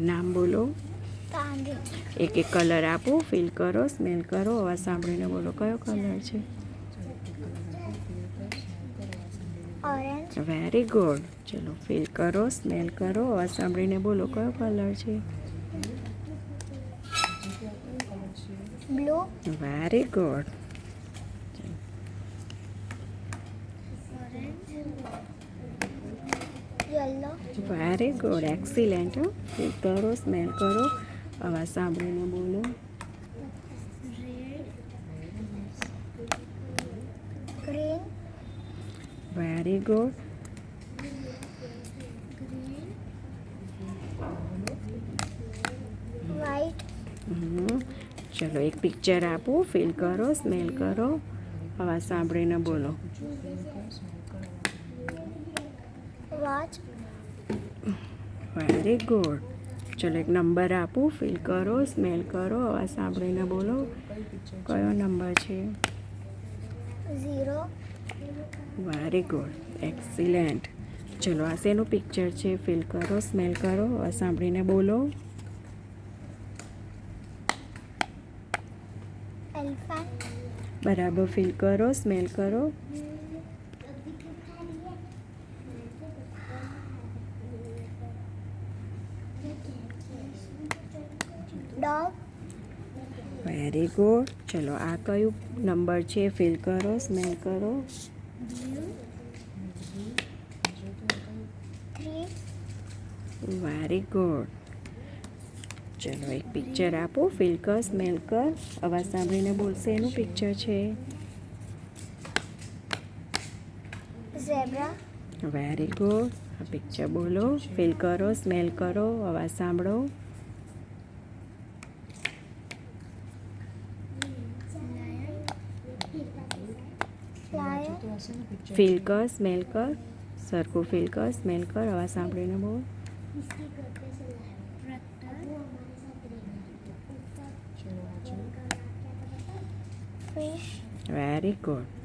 નામ બોલો. એક એક કલર આપો. ફીલ કરો, સ્મેલ કરો, અવાજ સાંભળીને બોલો કયો કલર છે. ઓરેન્જ. Very good. ચલો ફીલ કરો, સ્મેલ કરો, અવાજ સાંભળીને બોલો કયો કલર છે. Blue. Very good. Yellow. Very good. Excellent. Feel કરો, સ્મેલ કરો, અવાજ સાંભળીને બોલો. ગ્રીન. Very good. વ્હાઈટ. ચલો એક પિક્ચર આપો. ફીલ કરો, સ્મેલ કરો, અવાજ સાંભળીને બોલો. વોચ. Very good. ચલો એક નંબર આપું. ફીલ કરો, સ્મેલ કરો, અવાજ સાંભળીને બોલો કયો નંબર છે. 0. Very good. એક્સિલેન્ટ. ચલો આ શેનું પિક્ચર છે. ફીલ કરો, સ્મેલ કરો, અવાજ સાંભળીને બોલો. એલિફન્ટ. બરાબર. ફીલ કરો, સ્મેલ કરો. ડોગ. Very good. ચલો આ કયું નંબર છે. ફીલ કરો, સ્મેલ કરો. 3. Very good. ચલો એક પિક્ચર આપો. ફીલ કર, સ્મેલ કર, અવાજ સાંભળીને બોલશે એનું પિક્ચર છે. ઝેબ્રા. Very good. આ પિક્ચર બોલો. ફીલ કરો, સ્મેલ કરો, અવાજ સાંભળો. લાયન. ફીલ કર, સ્મેલ કર, સરખું ફીલ કર, સ્મેલ કર, અવાજ સાંભળીને બોલ. ફિશ. Very good.